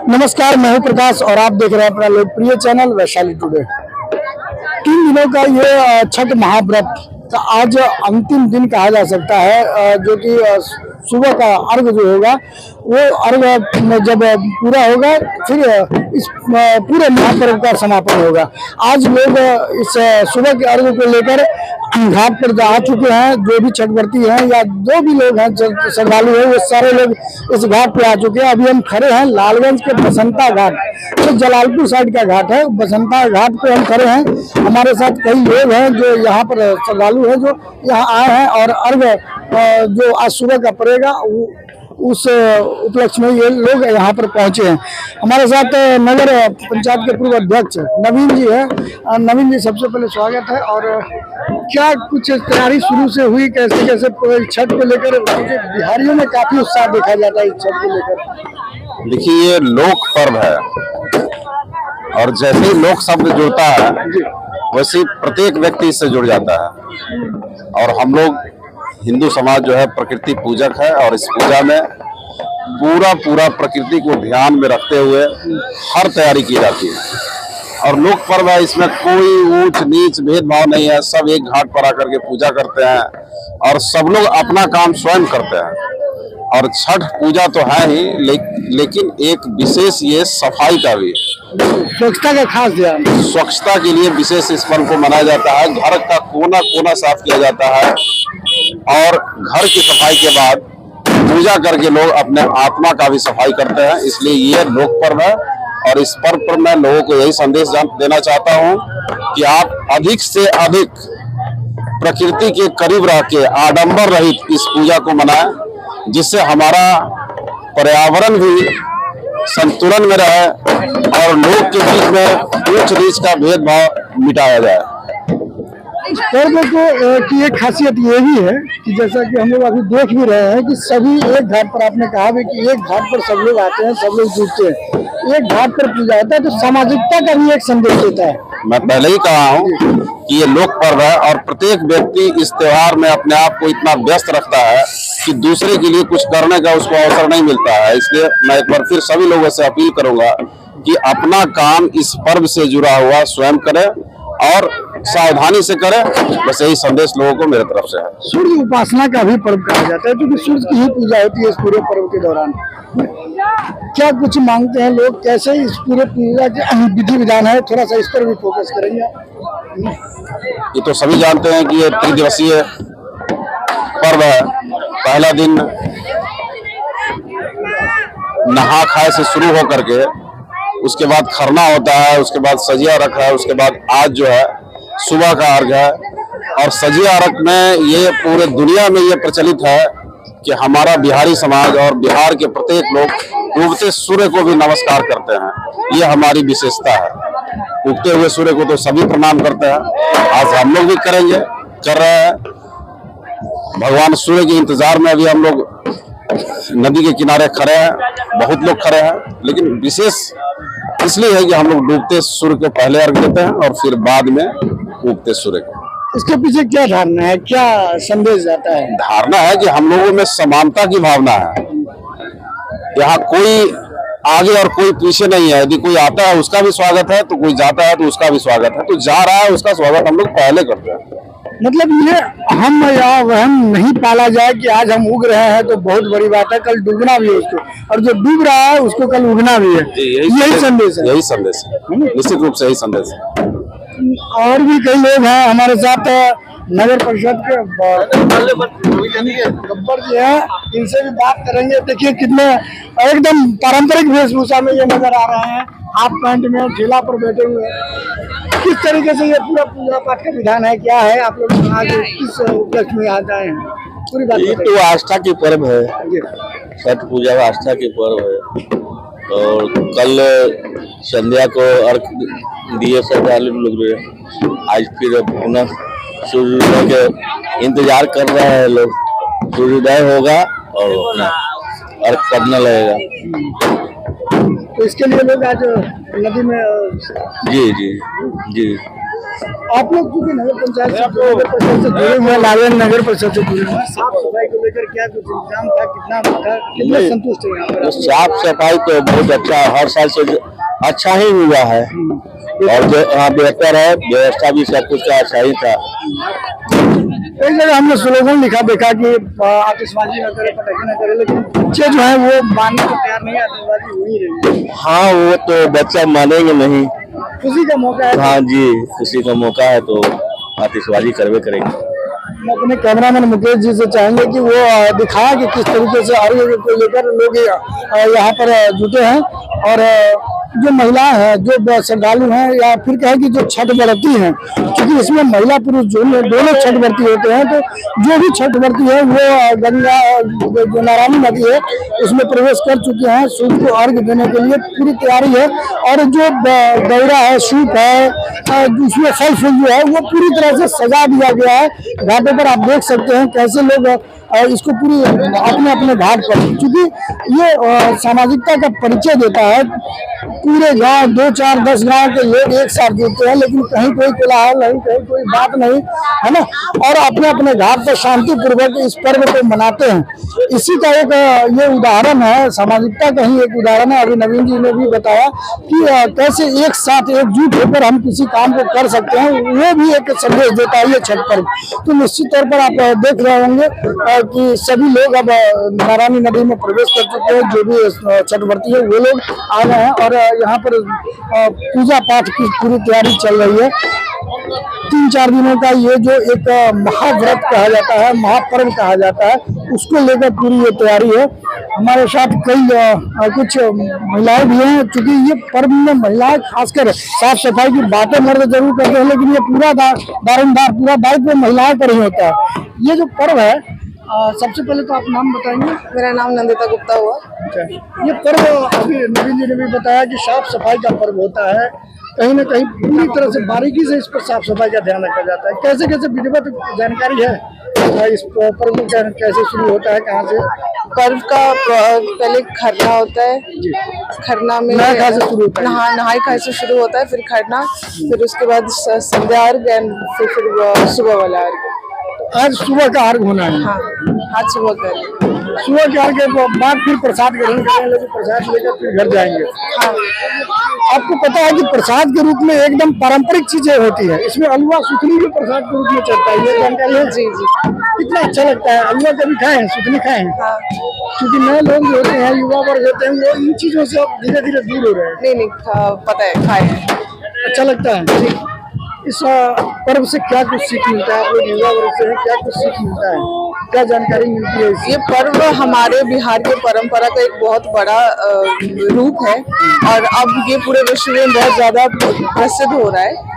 नमस्कार, मैं हूं प्रकाश और आप देख रहे हैं अपना लोकप्रिय चैनल वैशाली टुडे। 3 दिनों का ये छठ महाव्रत का आज अंतिम दिन कहा जा सकता है, जो कि सुबह का अर्घ जो होगा वो अर्घ जब पूरा होगा फिर इस पूरे महापर्व का समापन होगा। आज लोग इस सुबह के अर्घ को लेकर घाट पर आ चुके हैं। जो भी छठव्रती हैं या जो भी लोग हैं श्रद्धालु हैं वो सारे लोग इस घाट पे आ चुके हैं। अभी हम खड़े हैं लालगंज के बसंता घाट, तो जलालपुर साइड का घाट है। बसंता घाट पे हम खड़े हैं। हमारे साथ कई लोग हैं जो यहाँ पर श्रद्धालु हैं जो यहाँ आए हैं और अर्घ जो आज सुबह का पड़ेगा उस उपलक्ष्य में ये लोग यहाँ पर पहुंचे हैं। हमारे साथ नगर पंचायत के पूर्व अध्यक्ष नवीन जी है। नवीन जी, सबसे पहले स्वागत है। और क्या कुछ तैयारी शुरू से हुई, कैसे कैसे छठ को लेकर? क्योंकि बिहारियों में काफी उत्साह देखा जाता है इस छठ को लेकर। देखिए, ये लोक पर्व है और जैसे ही लोक शब्द जुड़ता है वैसे ही प्रत्येक व्यक्ति इससे जुड़ जाता है। और हम लोग हिंदू समाज जो है प्रकृति पूजक है और इस पूजा में पूरा प्रकृति को ध्यान में रखते हुए हर तैयारी की जाती है। और लोक पर्व है, इसमें कोई ऊंच नीच भेदभाव नहीं है। सब एक घाट पर आकर के पूजा करते हैं और सब लोग अपना काम स्वयं करते हैं। और छठ पूजा तो है ही, लेकिन एक विशेष ये सफाई का भी, स्वच्छता का खास ध्यान, स्वच्छता के लिए विशेष इस पर्व को मनाया जाता है। घर का कोना कोना साफ किया जाता है और घर की सफाई के बाद पूजा करके लोग अपने आत्मा का भी सफाई करते हैं। इसलिए ये लोक पर्व है और इस पर्व पर मैं लोगों को यही संदेश देना चाहता हूँ कि आप अधिक से अधिक प्रकृति के करीब रह के आडंबर रहित इस पूजा को मनाएं, जिससे हमारा पर्यावरण भी संतुलन में रहे और लोग के बीच में ऊंच नीच का भेदभाव मिटाया जाए। पर्व की एक खासियत ये भी है कि जैसा कि हम लोग अभी देख भी रहे हैं कि सभी एक घाट पर, आपने कहा भी कि एक घाट पर सब लोग आते हैं, सब लोग जुटते हैं, एक घाट पर पूजा होता है, तो सामाजिकता का भी एक संदेश देता है। मैं पहले ही कहा हूँ कि ये लोक पर्व है और प्रत्येक व्यक्ति इस त्योहार में अपने आप को इतना व्यस्त रखता है कि दूसरे के लिए कुछ करने का उसको अवसर नहीं मिलता है। इसलिए मैं एक बार फिर सभी लोगों से अपील करूंगा कि अपना काम इस पर्व से जुड़ा हुआ स्वयं करें और सावधानी से करें। बस यही संदेश लोगों को मेरे तरफ से है। सूर्य उपासना का भी पर्व कहा जाता है, क्योंकि सूर्य की ही पूजा होती है इस पूरे पर्व के दौरान। क्या कुछ मांगते हैं लोग, कैसे इस पूरे पूजा के विधि विधान है, थोड़ा सा इस पर भी फोकस करेंगे। ये तो सभी जानते हैं कि ये त्रिदिवसीय पर्व है। पहला दिन नहा खाए से शुरू हो करके उसके बाद खरना होता है, उसके बाद सजिया रख है, उसके बाद आज जो है सुबह का अर्घ है। और सजिया अर्घ में ये पूरे दुनिया में ये प्रचलित है कि हमारा बिहारी समाज और बिहार के प्रत्येक लोग उगते सूर्य को भी नमस्कार करते हैं। ये हमारी विशेषता है। उगते हुए सूर्य को तो सभी प्रणाम करते हैं, आज हम लोग भी करेंगे, कर रहे हैं। भगवान सूर्य के इंतजार में अभी हम लोग नदी के किनारे खड़े हैं, बहुत लोग खड़े हैं, लेकिन विशेष इसलिए है कि हम लोग डूबते सूर्य को पहले अर्घ देते हैं और फिर बाद में उगते सूर्य को। इसके पीछे क्या धारणा है, क्या संदेश जाता है? धारणा है कि हम लोगों में समानता की भावना है। यहाँ कोई आगे और कोई पीछे नहीं है। यदि कोई आता है उसका भी स्वागत है, तो कोई जाता है तो उसका भी स्वागत है। तो जा रहा है उसका स्वागत हम लोग पहले करते हैं। मतलब ये हम या वहम नहीं पाला जाए कि आज हम उग रहे हैं तो बहुत बड़ी बात है, कल डूबना भी है उसको, और जो डूब रहा है उसको कल उगना भी है। यही संदेश है। यही संदेश है, निश्चित रूप से यही संदेश है। और भी कई लोग हैं हमारे साथ, नगर परिषद के गब्बर जी हैं, इनसे भी बात करेंगे। देखिए कितने एकदम पारंपरिक वेशभूषा में ये नजर आ रहे हैं, हाफ पैंट में ठेला पर बैठे हुए। किस तरीके से ये पूरा पूजा पाठ का विधान है, क्या है, आप लोग आज किस उपलक्ष्य में आ जाए हैं, पूरी बात। ये तो आस्था की पर्व है, छठ पूजा आस्था की पर्व है। और कल संध्या को अर्घ दिए श्रद्धालु लोग, आज फिर पुनः सूर्योदय के इंतजार कर रहे हैं लोग। सूर्योदय होगा और अपना अर्घ करने लगेगा। तो इसके लिए लोग आज नदी में जी जी जी आप लोग क्योंकि नगर पंचायत से नगर परिषद से जुड़े हुए, नारायण नगर परिषद से जुड़े हुए, साफ सफाई को लेकर क्या कुछ इंतजाम था, कितना था, कितना संतुष्ट है यहाँ पर? साफ सफाई तो बहुत अच्छा, हर साल से अच्छा ही हुआ है और जो यहाँ बेहतर है, व्यवस्था भी सब कुछ का अच्छा ही था। कई जगह हमने स्लोगन लिखा देखा कि आतिशबाजी न करे, पटाखे न करे, लेकिन बच्चे जो है वो मानने को तैयार नहीं, आतिशबाजी हो ही रही है। हाँ, वो तो बच्चा मानेंगे नहीं। खुशी का मौका है। हाँ जी, खुशी का मौका है तो आतिशबाजी करवे करेंगे। हम अपने कैमरामैन मुकेश जी से चाहेंगे कि वो दिखाया कि किस तरीके से आरोग्य को लेकर लोग यहाँ पर जुटे हैं और जो महिलाएं हैं, जो श्रद्धालु हैं, या फिर कहें कि जो छठ व्रती हैं, क्योंकि इसमें महिला पुरुष दोनों छठ व्रती होते हैं, तो जो भी छठ व्रती है वो गंगा जो नारायणी नदी है उसमें प्रवेश कर चुके हैं। सूर्य को अर्घ्य देने के लिए पूरी तैयारी है और जो दौरा है, सूप है, उसमें फल फूल जो है वो पूरी तरह से सजा दिया गया है। घाटों पर आप देख सकते हैं कैसे लोग इसको पूरी अपने अपने घाट पर, क्योंकि ये सामाजिकता का परिचय देता है। पूरे गांव 2, 4, 10 गांव के लोग एक साथ जुड़ते हैं, लेकिन कहीं कोई कोलाहल नहीं, कहीं कोई बात नहीं, है ना, और अपने अपने घाट पर शांति पूर्वक इस पर्व को मनाते हैं। इसी का एक ये उदाहरण है, सामाजिकता का ही एक उदाहरण है। अभी नवीन जी ने भी बताया कि कैसे एक साथ एकजुट होकर हम किसी काम को कर सकते हैं, वो भी एक संदेश देता है ये छठ पर्व। तो निश्चित तौर पर आप देख रहे होंगे कि सभी लोग अब नारायणी नदी में प्रवेश कर चुके हैं। जो भी छठ व्रती है वो लोग आ गए हैं और यहाँ पर पूजा पाठ की पूरी तैयारी चल रही है। 3-4 दिनों का ये जो एक महाव्रत कहा जाता है, महापर्व कहा जाता है, उसको लेकर पूरी ये तैयारी है। हमारे साथ कई कुछ महिलाएं भी हैं, क्योंकि ये पर्व में महिलाएं खासकर साफ सफाई की बातें मर्द जरूर करते हैं, लेकिन ये पूरा दारोमदार पूरा दायित्व महिलाएं पर ही होता है। ये जो पर्व है, सबसे पहले तो आप नाम बताएंगे। मेरा नाम नंदिता गुप्ता हुआ। ये पर्व अभी नवीन जी ने भी बताया कि साफ सफाई का पर्व होता है, कहीं ना कहीं पूरी तरह से बारीकी से इस पर साफ सफाई का ध्यान रखा जाता है। कैसे कैसे विधिवत जानकारी है इस पर्व कैसे शुरू होता है, कहाँ से? पर्व का पहले खरना होता है, खरना में नहाय खाय से शुरू होता है। नहाय खाय से शुरू होता है, फिर खरना, फिर उसके बाद संध्या अर्घ, फिर सुबह वाला अर्घ। आज सुबह का अर्घ होना है। हाँ, आज सुबह का सुबह के अर्घ के बाद फिर प्रसाद ग्रहण करेंगे, लेकिन प्रसाद लेकर फिर घर जाएंगे। हाँ। आपको पता है कि प्रसाद के रूप में एकदम पारंपरिक चीजें होती है, इसमें अलवा सुथनी भी प्रसाद के रूप में चलता है, ये जानकारी है? जी जी। कितना अच्छा लगता है। अलवा कभी खाए हैं, सुथनी खाए हैं? हाँ। क्योंकि नए लोग जो होते हैं, युवा वर्ग होते हैं, वो इन चीजों से अब धीरे धीरे दूर हो रहे हैं। नहीं पता है, खाए हैं। अच्छा लगता है जी। इस पर्व से क्या कुछ सीख मिलता है? आप लोग युवा वर्ग से हैं, क्या कुछ सीख मिलता है, क्या जानकारी मिलती है इससे? ये पर्व हमारे बिहार के परंपरा का एक बहुत बड़ा रूप है और अब ये पूरे विश्व में बहुत ज्यादा प्रसिद्ध हो रहा है।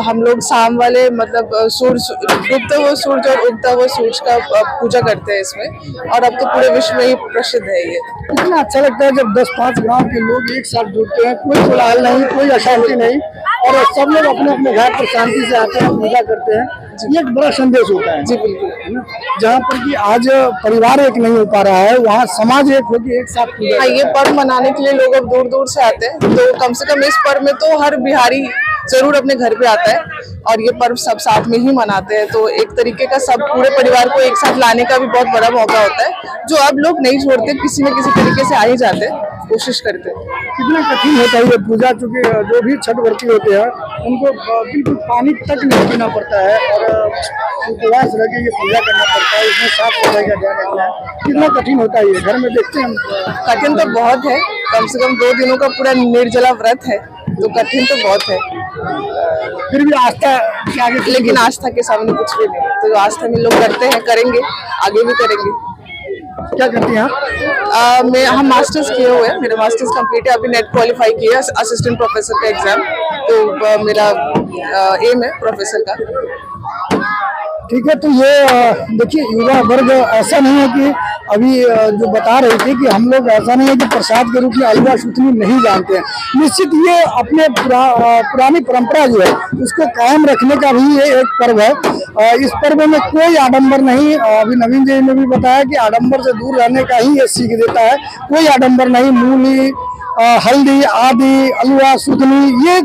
हम लोग शाम वाले मतलब सूर्य डूबते हुए सूरज और उगता हुआ सूरज का पूजा करते हैं इसमें, और अब तो पूरे विश्व में ही प्रसिद्ध है ये। इतना अच्छा लगता है जब 10-5 गांव के लोग एक साथ जुड़ते हैं, कोई कोलाहल नहीं, कोई अशांति नहीं, और सब लोग अपने अपने घर पर शांति से आते हैं, पूजा करते हैं। ये एक बड़ा संदेश होता है। जी बिल्कुल। जहाँ पर कि आज परिवार एक नहीं हो पा रहा है, वहाँ समाज एक होकर एक साथ पूजा। हाँ, ये पर्व मनाने के लिए लोग अब दूर दूर से आते हैं, तो कम से कम इस पर्व में तो हर बिहारी जरूर अपने घर पे आता है और ये पर्व सब साथ में ही मनाते हैं। तो एक तरीके का सब पूरे परिवार को एक साथ लाने का भी बहुत बड़ा मौका होता है, जो अब लोग नहीं छोड़ते, किसी न किसी तरीके से आ ही जाते हैं, कोशिश करते हैं। कितना कठिन होता है ये पूजा, क्योंकि जो भी छठ व्रती होते हैं उनको बिल्कुल पानी तक नहीं पीना पड़ता है और उपवास रह के ये पूजा करना पड़ता है, इसमें साफ सफाई का ध्यान रखना है। कितना कठिन होता है ये, घर में देखते हैं हम। कठिन तो बहुत है, कम से कम 2 दिनों का पूरा निर्जला व्रत है, तो कठिन तो बहुत है। फिर भी आस्था के आगे, लेकिन आस्था के सामने कुछ भी नहीं, तो आस्था में लोग करते हैं, करेंगे, आगे भी करेंगे। क्या करती हैं आप? हम मास्टर्स किए हुए हैं, मेरा मास्टर्स कंप्लीट है, अभी नेट क्वालिफाई किया असिस्टेंट प्रोफेसर का एग्जाम, तो मेरा एम है प्रोफेसर का। ठीक है, तो ये देखिए युवा वर्ग ऐसा नहीं है कि अभी जो बता रहे थे कि हम लोग ऐसा नहीं है कि प्रसाद के रूप में अलवा सुथनी नहीं जानते हैं। निश्चित ये अपने पुरानी परंपरा जो है उसको कायम रखने का भी ये एक पर्व है। इस पर्व में कोई आडंबर नहीं, अभी नवीन जी ने भी बताया कि आडंबर से दूर रहने का ही ये सीख देता है। कोई आडंबर नहीं, मूली, हल्दी आदि, अलवा सुथनी, ये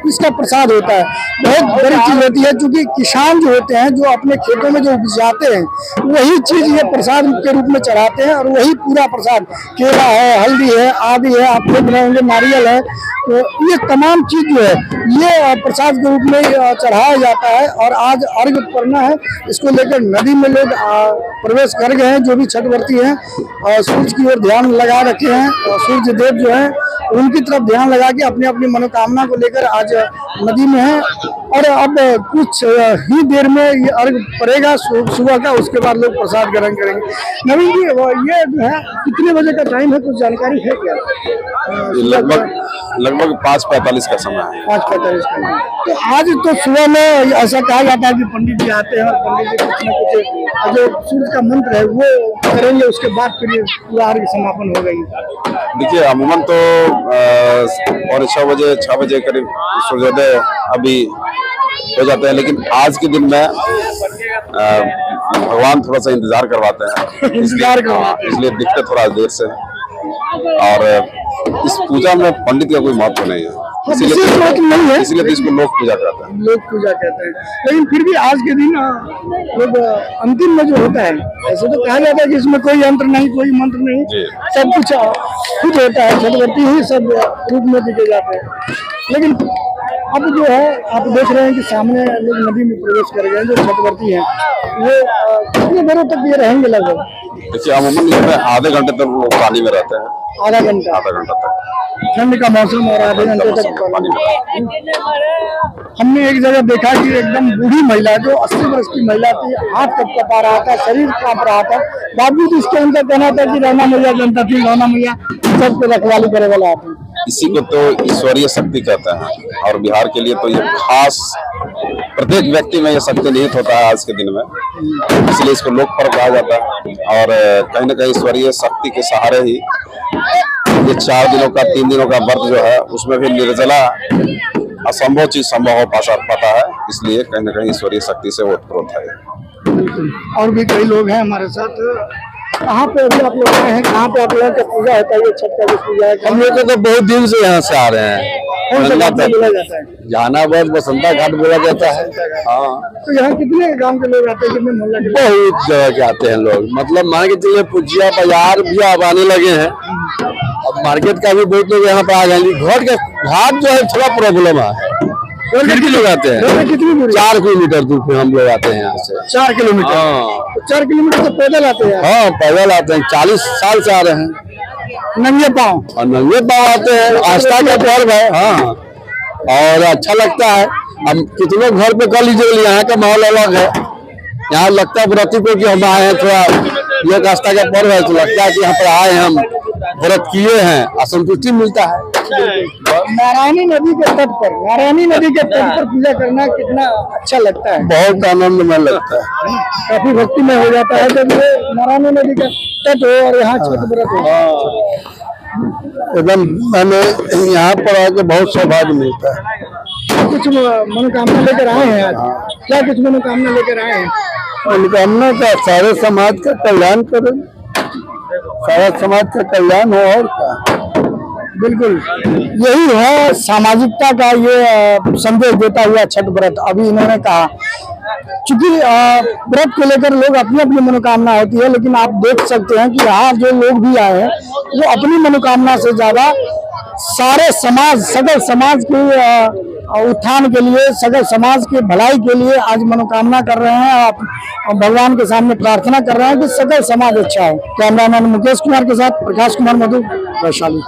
इसका प्रसाद होता है। बहुत बड़ी चीज होती है, क्योंकि किसान जो होते हैं, जो अपने खेतों में जो उपजाते हैं, वही चीज ये प्रसाद के रूप में चढ़ाते हैं, और वही पूरा प्रसाद, केला है, हल्दी है, आदि है, आप देख रहे होंगे नारियल है, तो ये तमाम चीज जो है ये प्रसाद के रूप में चढ़ाया जाता है। और आज अर्घ पड़ना है, इसको लेकर नदी में लोग प्रवेश कर गए हैं, जो भी छठ व्रती हैं, और सूर्य की ओर ध्यान लगा रखे हैं, और सूर्य देव जो है उनकी तरफ ध्यान लगा के अपनी अपनी मनोकामना को लेकर आज नदी में है। और अब कुछ ही देर में ये अर्घ पड़ेगा सुबह का, उसके बाद लोग प्रसाद ग्रहण करेंगे। नवीन जी, ये जो है कितने बजे का टाइम है, कुछ जानकारी है क्या? लगभग 5:45 का समय है। 5:45 का। तो आज तो सुबह में ऐसा कहा जाता है कि पंडित जी आते हैं और पंडित जी कुछ न कुछ जो सूर्य का मंत्र है वो करेंगे, उसके बाद फिर ये पूरा अर्घ समापन हो गई। देखिए, अमूमन तो 6 बजे करीब सूर्योदय अभी हो जाता है, लेकिन आज के दिन में भगवान थोड़ा सा इंतजार करवाते हैं, इसलिए दिखते थोड़ा देर से है। और इस पूजा में पंडित का कोई महत्व नहीं है, इसीलिए तो इसको लोक पूजा कहते हैं। लोक पूजा कहते हैं, लेकिन फिर भी आज के दिन लोग अंतिम में जो होता है, ऐसे तो कहा जाता है कि इसमें कोई यंत्र नहीं, कोई मंत्र नहीं, सब कुछ खुद होता है, छठवर्ती ही सब रूप में दिखे जाते हैं। लेकिन अब जो है आप देख रहे हैं कि सामने लोग नदी में प्रवेश कर गए हैं, जो छठवर्ती हैं, वो कितने देरों तक ये रहेंगे लगभग? देखिए, अमूमन इसमें आधे घंटे तक लोग पानी में रहते हैं। आधा घंटा तक ठंड का मौसम, और आधे घंटे तक पानी में। हमने एक जगह देखा कि एकदम बूढ़ी महिला, जो 80 वर्ष की महिला थी, हाथ कपकपा रहा था, शरीर कांप रहा था, बावजूद इसके उनका कहना था कि रौना मैया जनता थी, रौना मैया सबके रखवाली करे वाला आदमी। इसी को तो ईश्वरीय शक्ति कहते हैं, और बिहार के लिए तो ये खास प्रत्येक व्यक्ति में ये शक्ति निहित होता है आज के दिन में, इसलिए इसको लोक पर्व कहा जाता है। और कहीं न कहीं ईश्वरीय शक्ति के सहारे ही ये 4 दिनों का 3 दिनों का व्रत जो है, उसमें भी निर्जला असंभव चीज संभव हो पाता है, इसलिए कहीं न कहीं ईश्वरीय शक्ति से ओतप्रोत है। और भी कई लोग हैं हमारे साथ। कहाँ पे अभी आप लोग आए हैं, कहाँ पे आप लोगों का पूजा होता है, ये छठ का पूजा है? हम लोग तो बहुत दिन से यहाँ से आ रहे हैं। कौन सा घाट बोला जाता है? जहानाबाद बसंता घाट बोला जाता है। हाँ, तो यहाँ कितने गांव के लोग आते हैं, कितने मोहल्ला के लोग? बहुत जगह के आते हैं लोग, मतलब मान के चलिए पुजिया बाजार भी अब आने लगे हैं, अब मार्केट का भी बहुत लोग यहाँ पे आ गए। घाट जो है थोड़ा प्रॉब्लम है, फिर भी लोग आते हैं। कितनी दूर? 4 किलोमीटर दूर पे हम लोग आते हैं यहाँ से। 4 किलोमीटर? हाँ, 4 किलोमीटर तो पैदल आते हैं? हाँ, पैदल आते हैं, 40 साल से आ रहे हैं, नंगे पाँव? और नंगे पाँव आते हैं। आस्था का पर्व है। हाँ, और अच्छा लगता है। अब कितने घर पे कर लीजिए, यहाँ का माहौल अलग है। यहाँ लगता है व्रती को कि हम आए हैं, थोड़ा ये आस्था का पर्व है, तो लगता है कि यहाँ पर आए हैं, हम व्रत किए हैं, असंतुष्टि मिलता है। नारायणी नदी के तट पर पूजा करना कितना अच्छा लगता है? बहुत आनंदमय लगता है, काफी भक्ति में हो जाता है जब ये नारायणी नदी का तट हो और यहाँ छठ व्रत हो। एकदम मैंने यहाँ पर आके बहुत सौभाग्य मिलता है। कुछ मनोकामना लेकर आए हैं आज? क्या कुछ मनोकामना लेकर आए हैं? मनोकामना का सारे समाज का कल्याण करें, सारा समाज का कल्याण हो, और क्या। बिल्कुल यही है सामाजिकता का ये संदेश देता हुआ छठ व्रत। अभी इन्होंने कहा, चूंकि व्रत को लेकर लोग अपनी अपनी मनोकामना होती है, लेकिन आप देख सकते हैं कि यहाँ जो लोग भी आए हैं वो अपनी मनोकामना से ज्यादा सारे समाज, सकल समाज के उत्थान के लिए, सकल समाज की भलाई के लिए आज मनोकामना कर रहे हैं। आप भगवान के सामने प्रार्थना कर रहे हैं कि सकल समाज अच्छा हो। कैमरामैन मुकेश कुमार के साथ प्रकाश कुमार मधु, वैशाली।